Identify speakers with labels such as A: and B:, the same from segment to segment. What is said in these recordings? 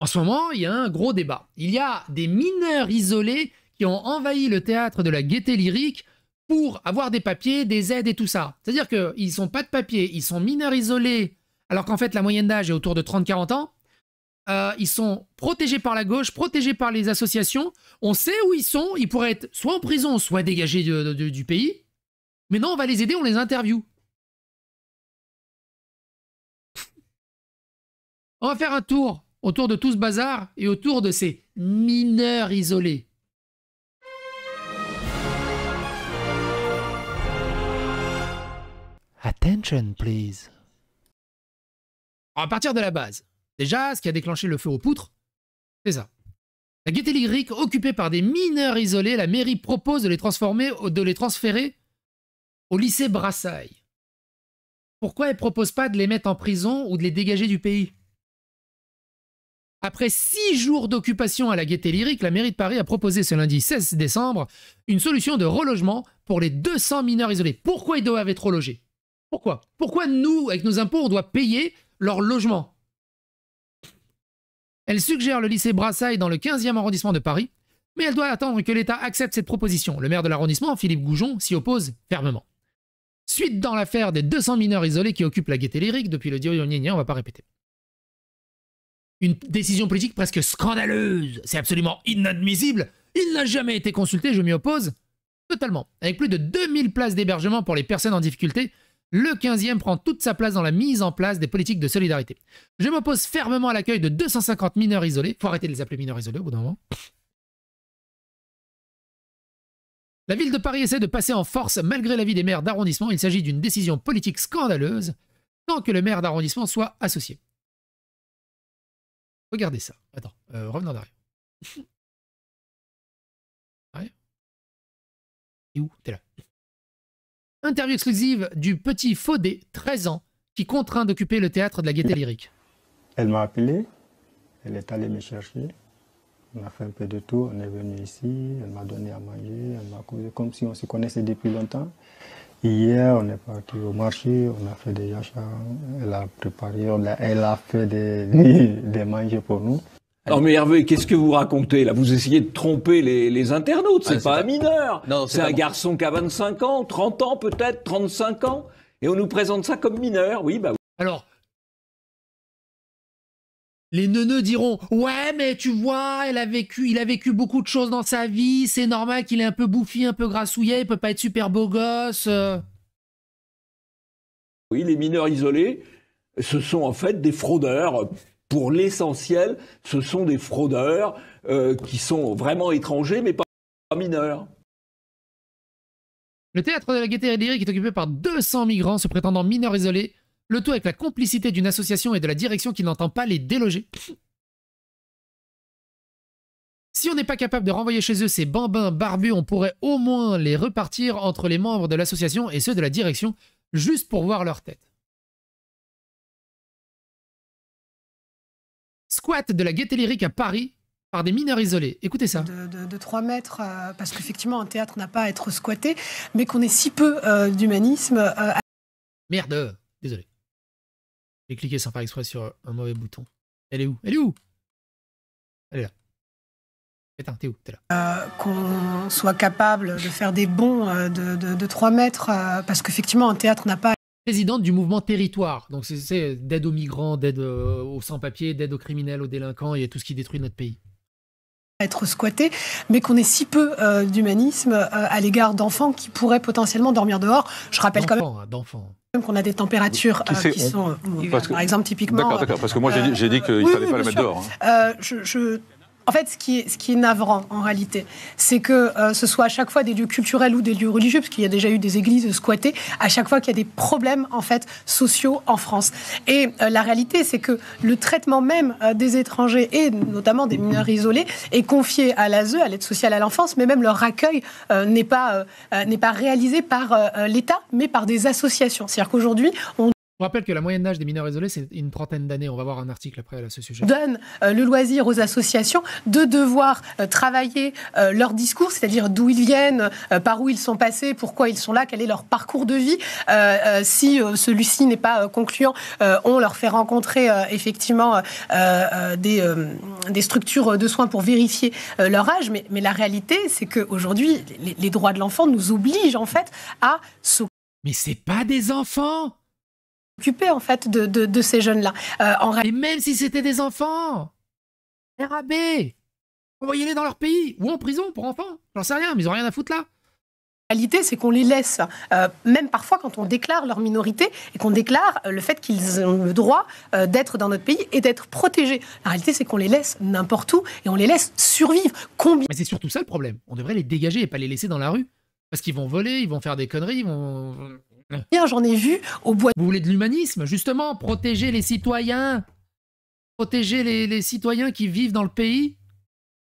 A: En ce moment, il y a un gros débat. Il y a des mineurs isolés qui ont envahi le théâtre de la Gaîté Lyrique pour avoir des papiers, des aides et tout ça. C'est-à-dire qu'ils n'ont pas de papiers, ils sont mineurs isolés, alors qu'en fait la moyenne d'âge est autour de 30-40 ans. Ils sont protégés par la gauche, protégés par les associations. On sait où ils sont, ils pourraient être soit en prison, soit dégagés du pays. Mais non, on va les aider, on les interviewe. On va faire un tour autour de tout ce bazar et autour de ces mineurs isolés. Attention, please. On va partir de la base. Déjà, ce qui a déclenché le feu aux poutres, c'est ça. La Gaîté Lyrique, occupée par des mineurs isolés, la mairie propose de les transférer au lycée Brassailles. Pourquoi elle ne propose pas de les mettre en prison ou de les dégager du pays? Après 6 jours d'occupation à la Gaîté Lyrique, la mairie de Paris a proposé ce lundi 16 décembre une solution de relogement pour les 200 mineurs isolés. Pourquoi ils doivent être relogés? Pourquoi nous, avec nos impôts, on doit payer leur logement? Elle suggère le lycée Brassailles dans le 15e arrondissement de Paris, mais elle doit attendre que l'État accepte cette proposition. Le maire de l'arrondissement, Philippe Goujon, s'y oppose fermement. Suite dans l'affaire des 200 mineurs isolés qui occupent la Gaîté Lyrique depuis le on va pas répéter. Une décision politique presque scandaleuse. C'est absolument inadmissible. Il n'a jamais été consulté, je m'y oppose totalement. Avec plus de 2000 places d'hébergement pour les personnes en difficulté, le 15e prend toute sa place dans la mise en place des politiques de solidarité. Je m'oppose fermement à l'accueil de 250 mineurs isolés. Faut arrêter de les appeler mineurs isolés au bout d'un moment. La ville de Paris essaie de passer en force malgré l'avis des maires d'arrondissement. Il s'agit d'une décision politique scandaleuse tant que le maire d'arrondissement soit associé. Regardez ça. Attends, revenons derrière. Ouais. Et où? T'es là. Interview exclusive du petit Fodé, 13 ans, qui contraint d'occuper le théâtre de la Gaîté Lyrique.
B: Elle m'a appelé, elle est allée me chercher. On a fait un peu de tour, on est venu ici, elle m'a donné à manger, elle m'a causé comme si on se connaissait depuis longtemps. Hier, on est parti au marché, on a fait des achats, elle a préparé, elle a fait des manger pour nous.
C: Non mais Hervé, qu'est-ce que vous racontez là? Vous essayez de tromper les internautes, c'est pas un mineur. C'est un garçon qui a 25 ans, 30 ans peut-être, 35 ans, et on nous présente ça comme mineur, oui bah oui.
A: Alors, les neuneux diront « Ouais, mais tu vois, il a vécu beaucoup de choses dans sa vie, c'est normal qu'il est un peu bouffi, un peu grassouillet, il peut pas être super beau gosse. »
C: Oui, les mineurs isolés, ce sont en fait des fraudeurs. Pour l'essentiel, ce sont des fraudeurs qui sont vraiment étrangers, mais pas mineurs.
A: Le théâtre de la Gaîté Lyrique est occupé par 200 migrants se prétendant mineurs isolés, le tout avec la complicité d'une association et de la direction qui n'entend pas les déloger. Si on n'est pas capable de renvoyer chez eux ces bambins barbus, on pourrait au moins les repartir entre les membres de l'association et ceux de la direction, juste pour voir leur tête. Squat de la Gaîté Lyrique à Paris par des mineurs isolés. Écoutez ça.
D: De 3 mètres, parce qu'effectivement, un théâtre n'a pas à être squatté, mais qu'on ait si peu d'humanisme.
A: Merde, désolé. J'ai cliqué sans faire exprès sur un mauvais bouton. Elle est où? Elle est où? Elle est là. Putain, t'es où? T'es là.
D: Qu'on soit capable de faire des bonds de 3 mètres, parce qu'effectivement, un théâtre n'a pas...
A: Présidente du mouvement Territoire. Donc c'est d'aide aux migrants, d'aide aux sans-papiers, d'aide aux criminels, aux délinquants et à tout ce qui détruit notre pays.
D: Être squatté, mais qu'on ait si peu d'humanisme à l'égard d'enfants qui pourraient potentiellement dormir dehors. Je rappelle quand même qu'on a des températures qui sont... par exemple, typiquement...
E: D'accord, parce que moi j'ai dit qu'il ne fallait pas la mettre dehors. Hein.
D: En fait, ce qui est navrant, en réalité, c'est que ce soit à chaque fois des lieux culturels ou des lieux religieux, parce qu'il y a déjà eu des églises squattées, à chaque fois qu'il y a des problèmes, en fait, sociaux en France. Et la réalité, c'est que le traitement même des étrangers, et notamment des mineurs isolés, est confié à l'ASE, à l'aide sociale à l'enfance, mais même leur accueil n'est pas réalisé par l'État, mais par des associations. C'est-à-dire qu'aujourd'hui, on...
A: Je rappelle que la moyenne d'âge des mineurs isolés, c'est une trentaine d'années. On va voir un article après à ce sujet.
D: Donne le loisir aux associations de devoir travailler leur discours, c'est-à-dire d'où ils viennent, par où ils sont passés, pourquoi ils sont là, quel est leur parcours de vie. Si celui-ci n'est pas concluant, on leur fait rencontrer effectivement des structures de soins pour vérifier leur âge, mais la réalité, c'est qu'aujourd'hui, les droits de l'enfant nous obligent en fait à s'occuper.
A: Mais c'est pas des enfants
D: En fait de ces jeunes-là.
A: Et même si c'était des enfants, RAB, envoyez-les dans leur pays ou en prison pour enfants. J'en sais rien, mais ils ont rien à foutre là.
D: La réalité, c'est qu'on les laisse, même parfois quand on déclare leur minorité et qu'on déclare le fait qu'ils ont le droit d'être dans notre pays et d'être protégés. La réalité, c'est qu'on les laisse n'importe où et on les laisse survivre.
A: Mais c'est surtout ça le problème. On devrait les dégager et pas les laisser dans la rue. Parce qu'ils vont voler, ils vont faire des conneries, ils vont...
D: J'en ai vu au bois.
A: Vous voulez de l'humanisme, justement, protéger les citoyens. Protéger les citoyens qui vivent dans le pays.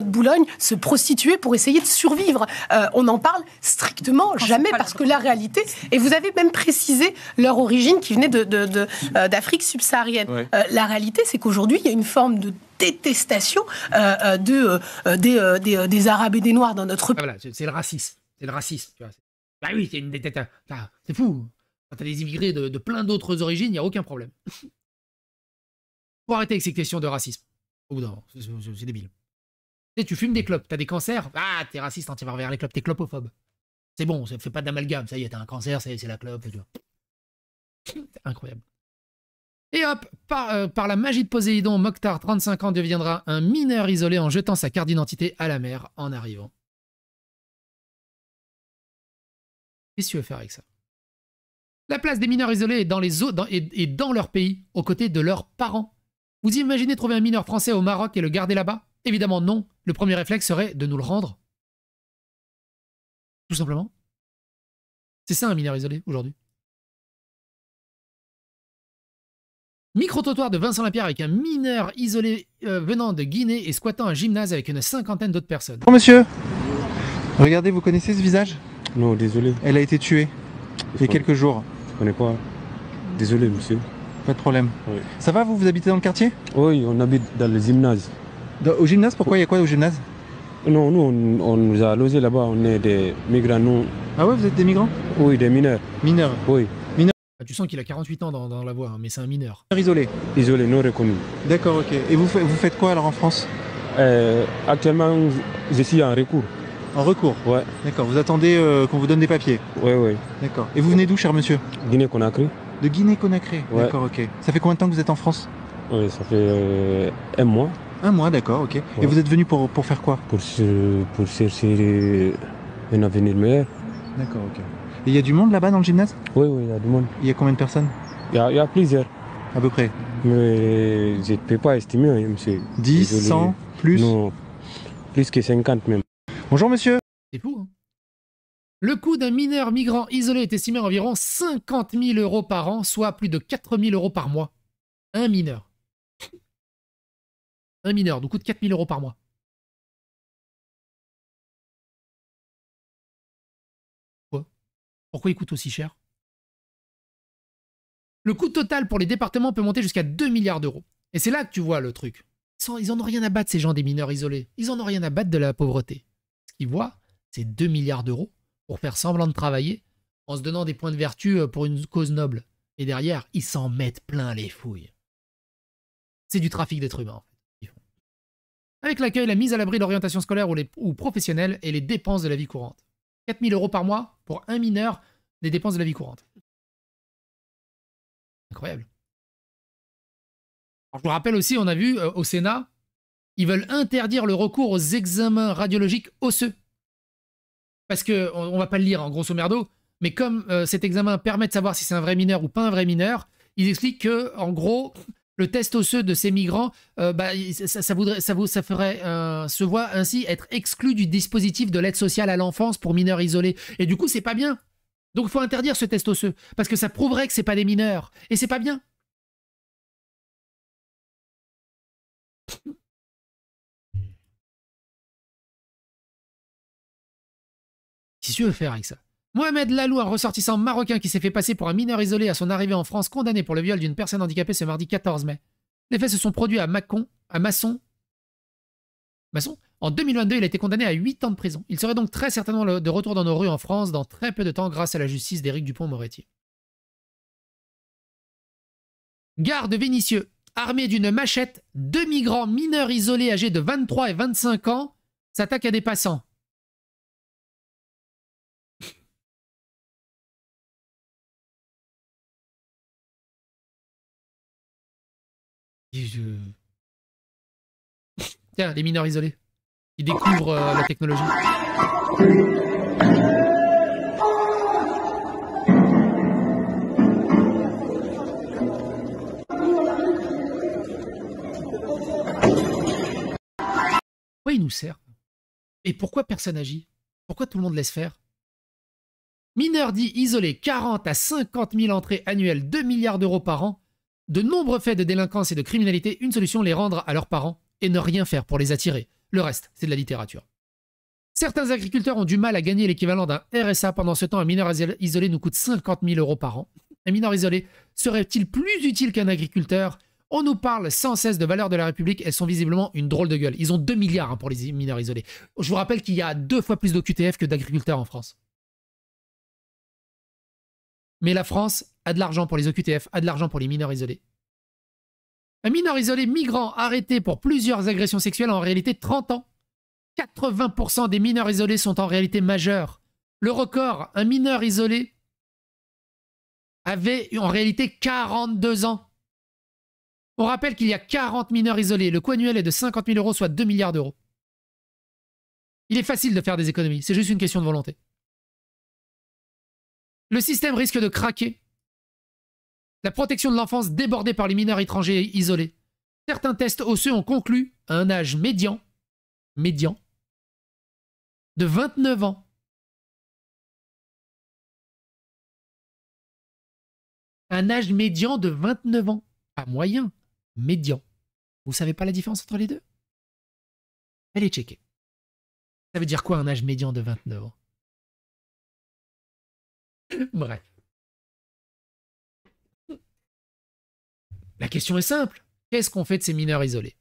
D: Boulogne se prostituer pour essayer de survivre. On n'en parle strictement jamais parce que la réalité, et vous avez même précisé leur origine qui venait d'Afrique subsaharienne. Ouais. La réalité, c'est qu'aujourd'hui, il y a une forme de détestation des Arabes et des Noirs dans notre pays.
A: Voilà, c'est le racisme. C'est le racisme. Tu vois. Bah oui, c'est une détestation. C'est fou. Quand t'as des immigrés de plein d'autres origines, il n'y a aucun problème. Faut arrêter avec ces questions de racisme. Au bout d'un moment, c'est débile. Tu fumes des clopes, t'as des cancers, ah, t'es raciste, hein, tu vas vers les clopes, t'es clopophobe. C'est bon, ça fait pas d'amalgame, ça y est, t'as un cancer, c'est la clope, tu vois. C'est incroyable. Et hop, par la magie de Poséidon, Mokhtar, 35 ans, deviendra un mineur isolé en jetant sa carte d'identité à la mer en arrivant. Qu'est-ce que tu veux faire avec ça? La place des mineurs isolés est dans les eaux et dans leur pays, aux côtés de leurs parents. Vous imaginez trouver un mineur français au Maroc et le garder là-bas? Évidemment non. Le premier réflexe serait de nous le rendre. Tout simplement. C'est ça un mineur isolé aujourd'hui. Micro-trottoir de Vincent Lapierre avec un mineur isolé venant de Guinée et squattant un gymnase avec une cinquantaine d'autres personnes.
F: Bonjour monsieur. Regardez, vous connaissez ce visage?
G: Non, désolé.
F: Elle a été tuée il y a quelques jours.
G: Je connais pas. Désolé monsieur.
F: Pas de problème.
G: Oui.
F: Ça va, vous habitez dans le quartier?
G: Oui, on habite dans le gymnase.
F: Au gymnase, pourquoi? Il y a quoi au gymnase?
G: Non, nous, on nous a logés là-bas, on est des migrants. Nous...
F: Ah ouais, vous êtes des migrants?
G: Oui, des mineurs.
F: Mineurs?
G: Oui.
F: Mineurs.
A: Tu sens qu'il a 48 ans dans la voix, hein, mais c'est un mineur.
F: Isolé?
G: Isolé, non reconnu.
F: D'accord, ok. Et vous faites quoi alors en France?
G: Actuellement, je suis en recours.
F: En recours? Ouais. D'accord, vous attendez qu'on vous donne des papiers?
G: Oui, oui.
F: D'accord. Et vous venez d'où, cher monsieur?
G: Guinée-Conakry.
F: De Guinée-Conakry?
G: Ouais.
F: D'accord, ok. Ça fait combien de temps que vous êtes en France?
G: Oui, ça fait 1 mois.
F: 1 mois, d'accord, ok. Ouais. Et vous êtes venu pour faire quoi?
G: Pour chercher un avenir meilleur.
F: D'accord, ok. Et il y a du monde là-bas dans le gymnase?
G: Oui, oui, il y a du monde.
F: Il y a combien de personnes?
G: Il y a plusieurs.
F: À peu près?
G: Mais je ne peux pas estimer, monsieur.
F: 10, 100, plus?
G: Non, plus que 50 même.
F: Bonjour monsieur.
A: C'est fou, hein? Le coût d'un mineur migrant isolé est estimé à environ 50 000 € par an, soit plus de 4 000 € par mois. Un mineur. Un mineur, donc coûte 4 000 € par mois. Pourquoi il coûte aussi cher? Le coût total pour les départements peut monter jusqu'à 2 milliards d'euros. Et c'est là que tu vois le truc. Ils en ont rien à battre, ces gens des mineurs isolés. Ils en ont rien à battre de la pauvreté. Ce qu'ils voient, c'est 2 milliards d'euros pour faire semblant de travailler en se donnant des points de vertu pour une cause noble. Et derrière, ils s'en mettent plein les fouilles. C'est du trafic d'êtres humains, en fait. Avec l'accueil, la mise à l'abri, l'orientation scolaire ou professionnelle et les dépenses de la vie courante. 4 000 € par mois pour un mineur des dépenses de la vie courante. Incroyable. Alors, je vous rappelle aussi, on a vu au Sénat, ils veulent interdire le recours aux examens radiologiques osseux. Parce que, on va pas le lire en grosso merdo, mais comme cet examen permet de savoir si c'est un vrai mineur ou pas un vrai mineur, ils expliquent que, en gros, le test osseux de ces migrants, ça ferait se voit ainsi être exclu du dispositif de l'aide sociale à l'enfance pour mineurs isolés. Et du coup, c'est pas bien. Donc il faut interdire ce test osseux, parce que ça prouverait que c'est pas des mineurs. Et c'est pas bien. Qu'est-ce que tu veux faire avec ça? Mohamed Lalou, un ressortissant marocain qui s'est fait passer pour un mineur isolé à son arrivée en France, condamné pour le viol d'une personne handicapée ce mardi 14 mai. Les faits se sont produits à Masson. En 2022, il a été condamné à 8 ans de prison. Il serait donc très certainement de retour dans nos rues en France dans très peu de temps grâce à la justice d'Éric Dupond-Moretti. Gare de Vénissieux. armés d'une machette, 2 migrants mineurs isolés âgés de 23 et 25 ans s'attaquent à des passants. Tiens, les mineurs isolés. Ils découvrent la technologie. Pourquoi ils nous servent? Et pourquoi personne agit? Pourquoi tout le monde laisse faire? Mineurs dits isolés, 40 à 50 000 entrées annuelles, 2 milliards d'euros par an. De nombreux faits de délinquance et de criminalité, une solution, les rendre à leurs parents et ne rien faire pour les attirer. Le reste, c'est de la littérature. Certains agriculteurs ont du mal à gagner l'équivalent d'un RSA. Pendant ce temps, un mineur isolé nous coûte 50 000 euros par an. Un mineur isolé serait-il plus utile qu'un agriculteur? On nous parle sans cesse de valeurs de la République. Elles sont visiblement une drôle de gueule. Ils ont 2 milliards pour les mineurs isolés. Je vous rappelle qu'il y a 2 fois plus d'OQTF que d'agriculteurs en France. Mais la France a de l'argent pour les OQTF, a de l'argent pour les mineurs isolés. Un mineur isolé migrant arrêté pour plusieurs agressions sexuelles a en réalité 30 ans. 80% des mineurs isolés sont en réalité majeurs. Le record, un mineur isolé avait en réalité 42 ans. On rappelle qu'il y a 40 mineurs isolés. Le coût annuel est de 50 000 euros, soit 2 milliards d'euros. Il est facile de faire des économies, c'est juste une question de volonté. Le système risque de craquer. La protection de l'enfance débordée par les mineurs étrangers isolés. Certains tests osseux ont conclu à un âge médian de 29 ans. Un âge médian de 29 ans. Pas moyen, médian. Vous savez pas la différence entre les deux? Allez checker. Ça veut dire quoi un âge médian de 29 ans? Bref. La question est simple. Qu'est-ce qu'on fait de ces mineurs isolés?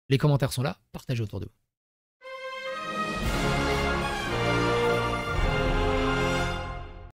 A: Les commentaires sont là, partagez autour de vous.